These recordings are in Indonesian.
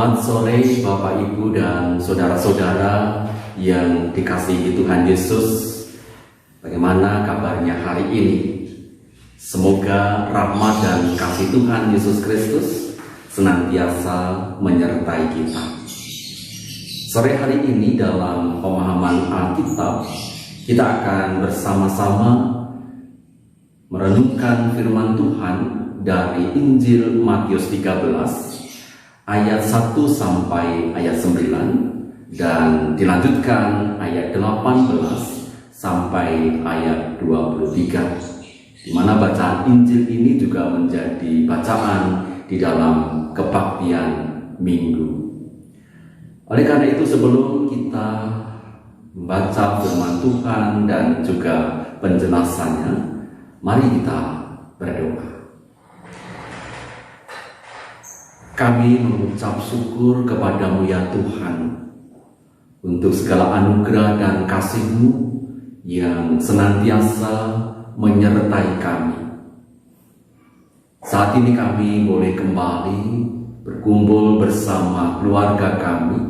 Selamat sore Bapak Ibu dan saudara-saudara yang dikasihi Tuhan Yesus. Bagaimana kabarnya hari ini? Semoga rahmat dan kasih Tuhan Yesus Kristus senantiasa menyertai kita. Sore hari ini dalam pemahaman Alkitab, kita akan bersama-sama merenungkan firman Tuhan dari Injil Matius 13 ayat 1 sampai ayat 9 dan dilanjutkan ayat 18 sampai ayat 23, di mana bacaan Injil ini juga menjadi bacaan di dalam kebaktian Minggu. Oleh karena itu, sebelum kita membaca firman Tuhan dan juga penjelasannya, mari kita berdoa. Kami mengucap syukur kepada-Mu ya Tuhan untuk segala anugerah dan kasih-Mu yang senantiasa menyertai kami. Saat ini kami boleh kembali berkumpul bersama keluarga kami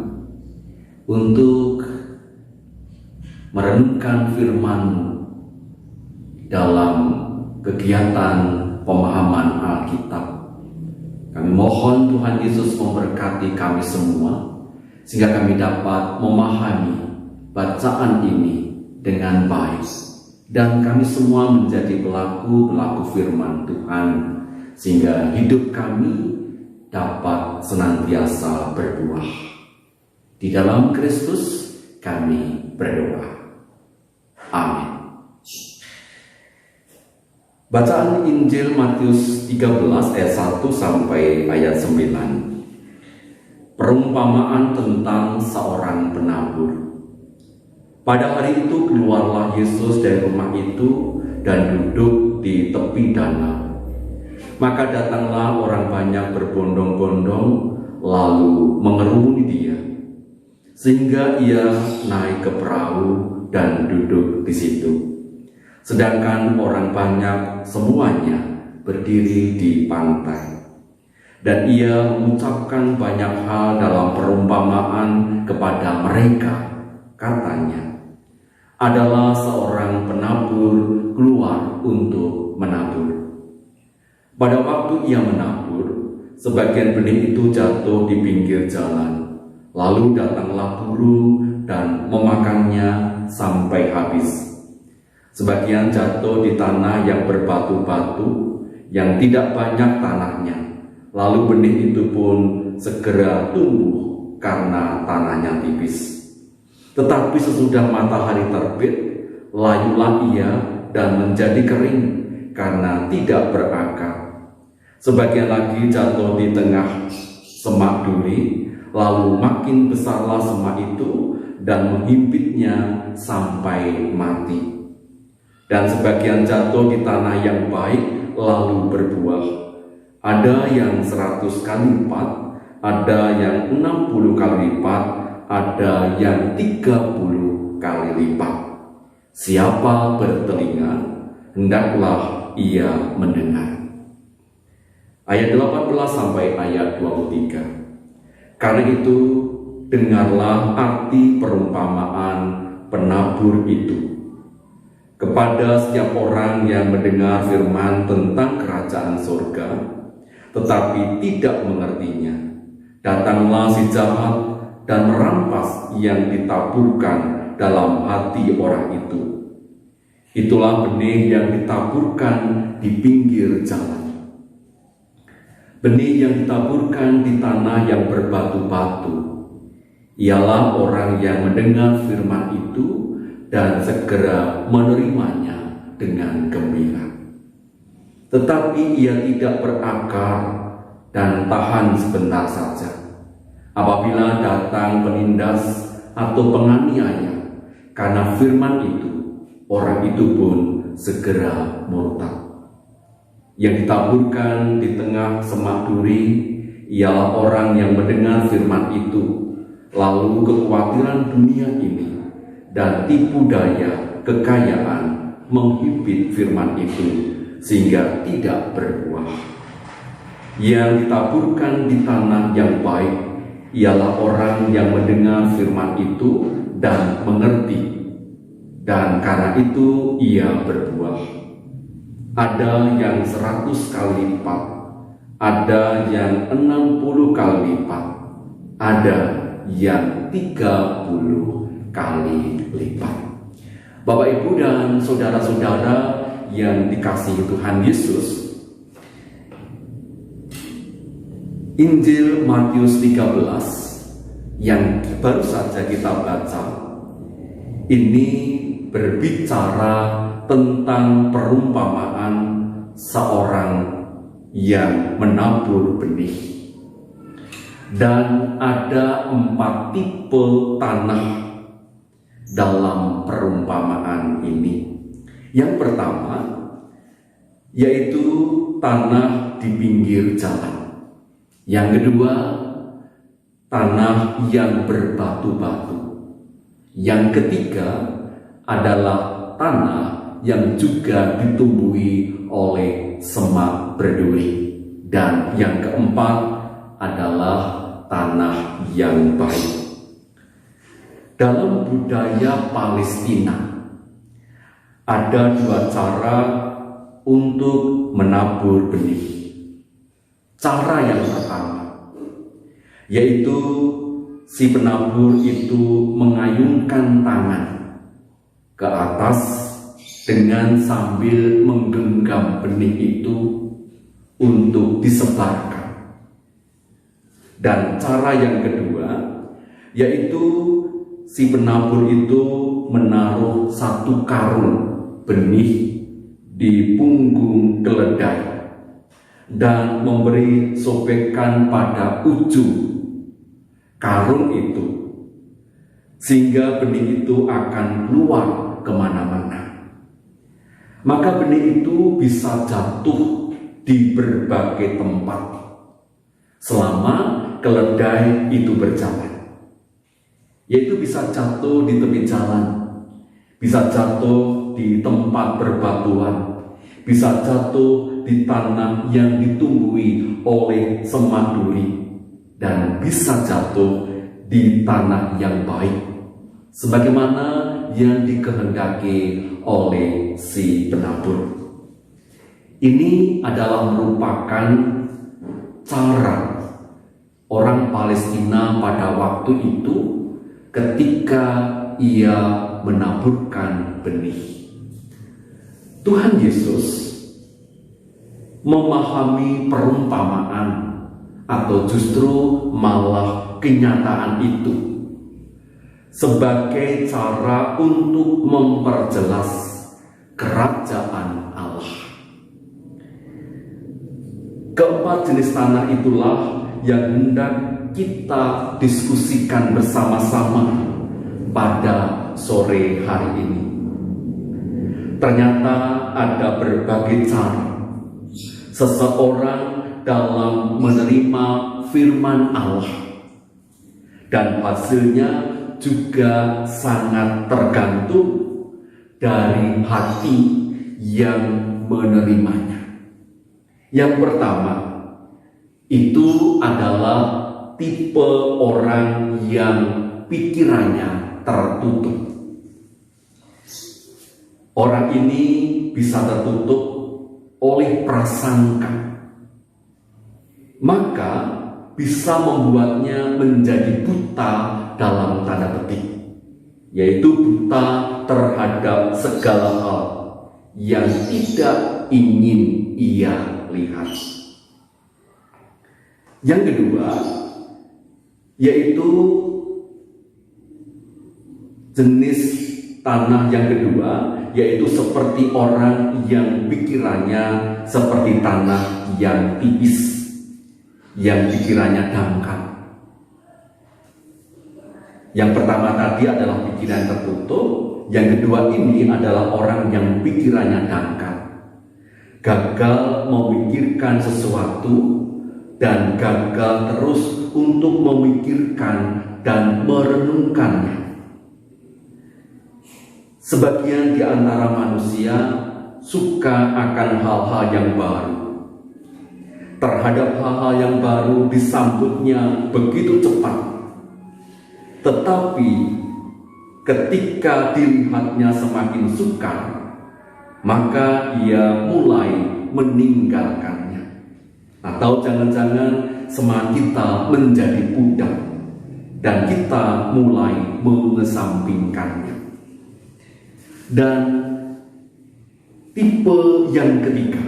untuk merenungkan firman-Mu dalam kegiatan pemahaman Alkitab. Kami mohon Tuhan Yesus memberkati kami semua, sehingga kami dapat memahami bacaan ini dengan baik, dan kami semua menjadi pelaku-pelaku firman Tuhan, sehingga hidup kami dapat senantiasa berbuah. Di dalam Kristus kami berdoa. Amin. Bacaan Injil Matius 13 ayat 1 sampai ayat 9. Perumpamaan tentang seorang penabur. Pada hari itu keluarlah Yesus dari rumah itu dan duduk di tepi danau. Maka datanglah orang banyak berbondong-bondong lalu mengerumuni dia, sehingga ia naik ke perahu dan duduk di situ. Sedangkan orang banyak semuanya berdiri di pantai. Dan ia mengucapkan banyak hal dalam perumpamaan kepada mereka. Katanya, adalah seorang penabur keluar untuk menabur. Pada waktu ia menabur, sebagian benih itu jatuh di pinggir jalan. Lalu datanglah burung dan memakannya sampai habis. Sebagian jatuh di tanah yang berbatu-batu, yang tidak banyak tanahnya. Lalu benih itu pun segera tumbuh karena tanahnya tipis. Tetapi sesudah matahari terbit, layulah ia dan menjadi kering karena tidak berakar. Sebagian lagi jatuh di tengah semak duri, lalu makin besarlah semak itu dan menghimpitnya sampai mati. Dan sebagian jatuh di tanah yang baik lalu berbuah. Ada yang 100 kali lipat, ada yang 60 kali lipat, ada yang 30 kali lipat. Siapa bertelinga, hendaklah ia mendengar. Ayat 18 sampai ayat 23. Karena itu, dengarlah arti perumpamaan penabur itu. Kepada setiap orang yang mendengar firman tentang kerajaan surga, tetapi tidak mengertinya, datanglah si jahat dan merampas yang ditaburkan dalam hati orang itu. Itulah benih yang ditaburkan di pinggir jalan. Benih yang ditaburkan di tanah yang berbatu-batu, ialah orang yang mendengar firman itu dan segera menerimanya dengan gembira. Tetapi ia tidak berakar dan tahan sebentar saja. Apabila datang penindas atau penganiaya karena firman itu, orang itu pun segera murtad. Yang ditaburkan di tengah semak duri ialah orang yang mendengar firman itu, lalu kekhawatiran dunia ini dan tipu daya kekayaan menghimpit firman itu sehingga tidak berbuah. Yang ditaburkan di tanah yang baik ialah orang yang mendengar firman itu dan mengerti, dan karena itu ia berbuah. Ada yang 100 kali lipat, ada yang 60 kali lipat, ada yang 30 kali lipat. Bapak, Ibu, dan saudara-saudara yang dikasihi Tuhan Yesus, Injil Matius 13 yang baru saja kita baca ini berbicara tentang perumpamaan seorang yang menabur benih. Dan ada 4 tipe tanah dalam perumpamaan ini. Yang pertama yaitu tanah di pinggir jalan. Yang kedua, tanah yang berbatu-batu. Yang ketiga adalah tanah yang juga ditumbuhi oleh semak berduri. Dan yang keempat adalah tanah yang baik. Dalam budaya Palestina ada 2 cara untuk menabur benih. Cara yang pertama yaitu si penabur itu mengayunkan tangan ke atas dengan sambil menggenggam benih itu untuk disebarkan. Dan cara yang kedua yaitu si penabur itu menaruh 1 karung benih di punggung keledai dan memberi sobekan pada ujung karung itu, sehingga benih itu akan keluar kemana-mana. Maka benih itu bisa jatuh di berbagai tempat selama keledai itu berjalan, yaitu bisa jatuh di tepi jalan, bisa jatuh di tempat berbatuan, bisa jatuh di tanah yang ditumbuhi oleh semak duri, dan bisa jatuh di tanah yang baik sebagaimana yang dikehendaki oleh si penabur. Ini adalah merupakan cara orang Palestina pada waktu itu ketika ia menaburkan benih. Tuhan Yesus memahami perumpamaan atau justru malah kenyataan itu sebagai cara untuk memperjelas kerajaan Allah. Keempat jenis tanah itulah yang hendak kita diskusikan bersama-sama pada sore hari ini. Ternyata ada berbagai cara seseorang dalam menerima firman Allah, dan hasilnya juga sangat tergantung dari hati yang menerimanya. Yang pertama itu adalah tipe orang yang pikirannya tertutup. Orang ini bisa tertutup oleh prasangka, maka bisa membuatnya menjadi buta dalam tanda petik, yaitu buta terhadap segala hal yang tidak ingin ia lihat. Yang kedua yaitu jenis tanah yang kedua, yaitu seperti orang yang pikirannya seperti tanah yang tipis, yang pikirannya dangkal. Yang pertama tadi adalah pikiran tertutup, yang kedua ini adalah orang yang pikirannya dangkal, gagal memikirkan sesuatu dan gagal terus untuk memikirkan dan merenungkannya. Sebagian di antara manusia suka akan hal-hal yang baru, terhadap hal-hal yang baru disambutnya begitu cepat. Tetapi ketika dilihatnya semakin sukar, maka ia mulai meninggalkannya. Atau jangan-jangan semakin kita menjadi budak dan kita mulai mengesampingkannya. Dan tipe yang ketiga,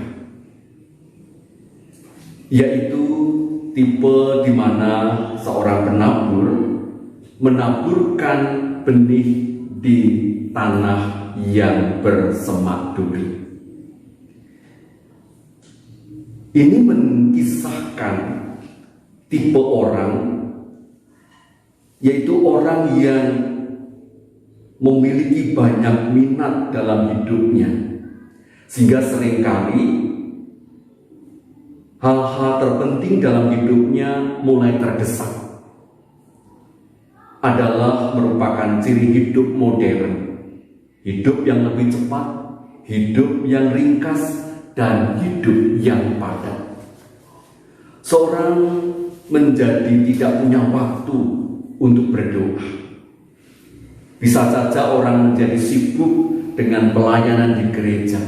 yaitu tipe di mana seorang penabur menaburkan benih di tanah yang bersemak duri. Ini mengisahkan tipe orang, yaitu orang yang memiliki banyak minat dalam hidupnya, sehingga seringkali hal-hal terpenting dalam hidupnya mulai terdesak. Adalah merupakan ciri hidup modern, hidup yang lebih cepat, hidup yang ringkas, dan hidup yang padat. Seorang menjadi tidak punya waktu untuk berdoa. Bisa saja orang menjadi sibuk dengan pelayanan di gereja,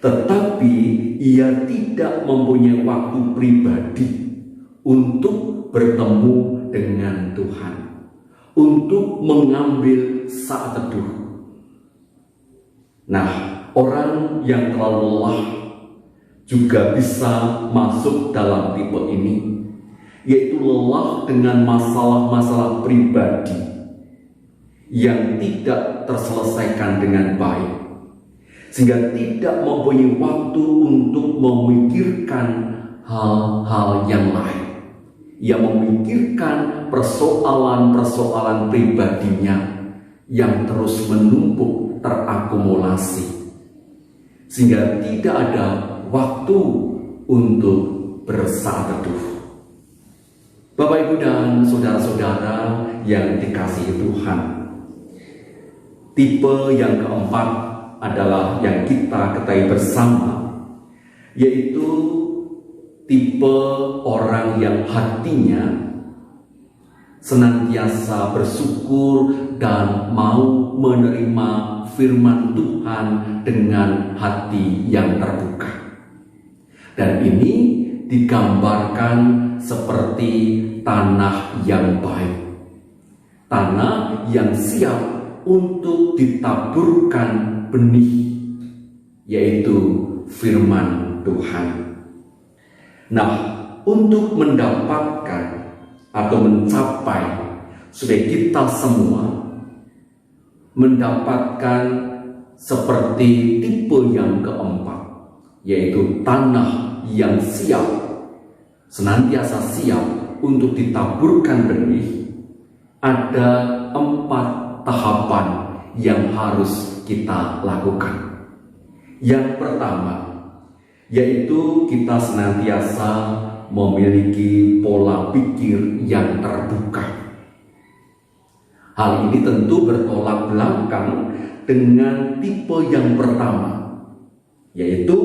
tetapi ia tidak mempunyai waktu pribadi untuk bertemu dengan Tuhan, untuk mengambil saat teduh. Nah, orang yang terlalu lelah juga bisa masuk dalam tipe ini, yaitu lelah dengan masalah-masalah pribadi yang tidak terselesaikan dengan baik, sehingga tidak mempunyai waktu untuk memikirkan hal-hal yang lain. Ia memikirkan persoalan-persoalan pribadinya yang terus menumpuk, terakumulasi, sehingga tidak ada waktu untuk bersaat teduh. Bapak, Ibu, dan saudara-saudara yang dikasihi Tuhan, tipe yang keempat adalah yang kita ketahui bersama, yaitu tipe orang yang hatinya senantiasa bersyukur dan mau menerima firman Tuhan dengan hati yang terbuka. Dan ini digambarkan seperti tanah yang baik, tanah yang siap untuk ditaburkan benih, yaitu firman Tuhan. Nah, untuk mendapatkan atau mencapai supaya kita semua mendapatkan seperti tipe yang keempat, yaitu tanah yang siap, senantiasa siap untuk ditaburkan benih, ada 4 tahapan yang harus kita lakukan. Yang pertama, yaitu kita senantiasa memiliki pola pikir yang terbuka. Hal ini tentu bertolak belakang dengan tipe yang pertama, yaitu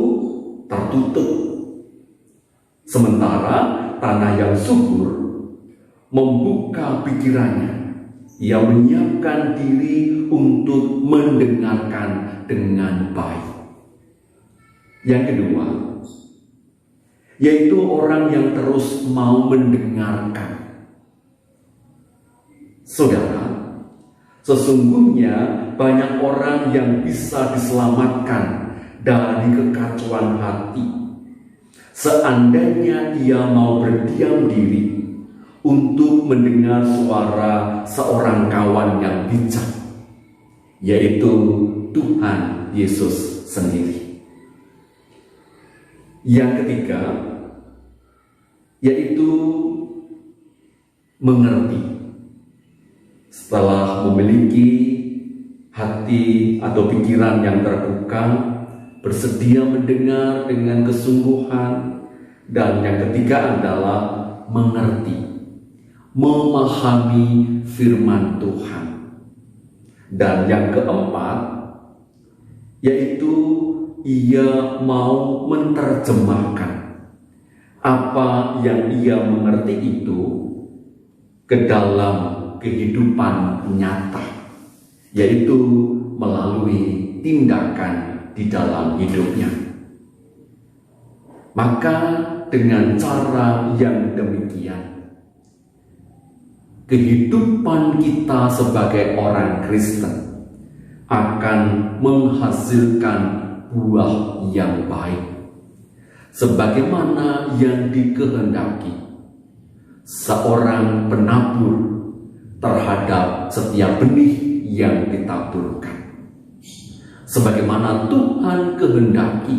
tertutup. Sementara tanah yang subur membuka pikirannya, ia menyiapkan diri untuk mendengarkan dengan baik. Yang kedua, yaitu orang yang terus mau mendengarkan. Saudara, sesungguhnya banyak orang yang bisa diselamatkan dari kekacauan hati seandainya ia mau berdiam diri untuk mendengar suara seorang kawan yang bijak, yaitu Tuhan Yesus sendiri. Yang ketiga, yaitu mengerti. Setelah memiliki hati atau pikiran yang terbuka, bersedia mendengar dengan kesungguhan, dan yang ketiga adalah mengerti, memahami firman Tuhan. Dan yang keempat, yaitu ia mau menerjemahkan apa yang ia mengerti itu ke dalam kehidupan nyata, yaitu melalui tindakan di dalam hidupnya. Maka dengan cara yang demikian, kehidupan kita sebagai orang Kristen akan menghasilkan buah yang baik, sebagaimana yang dikehendaki seorang penabur terhadap setiap benih yang ditaburkan, sebagaimana Tuhan kehendaki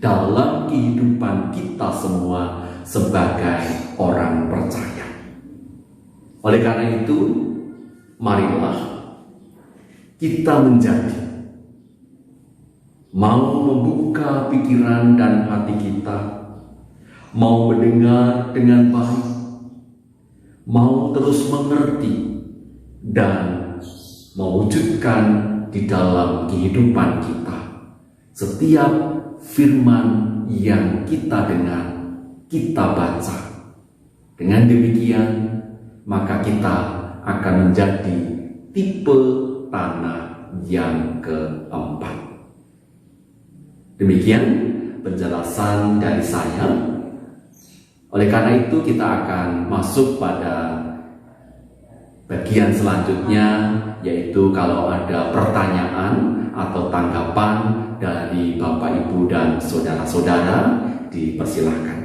dalam kehidupan kita semua sebagai orang percaya. Oleh karena itu, marilah kita menjadi mau membuka pikiran dan hati kita, mau mendengar dengan baik, mau terus mengerti dan mewujudkan di dalam kehidupan kita setiap firman yang kita dengar, kita baca. Dengan demikian, maka kita akan menjadi tipe tanah yang keempat. Demikian penjelasan dari saya. Oleh karena itu, kita akan masuk pada bagian selanjutnya, yaitu kalau ada pertanyaan atau tanggapan dari Bapak, Ibu, dan saudara-saudara, dipersilahkan.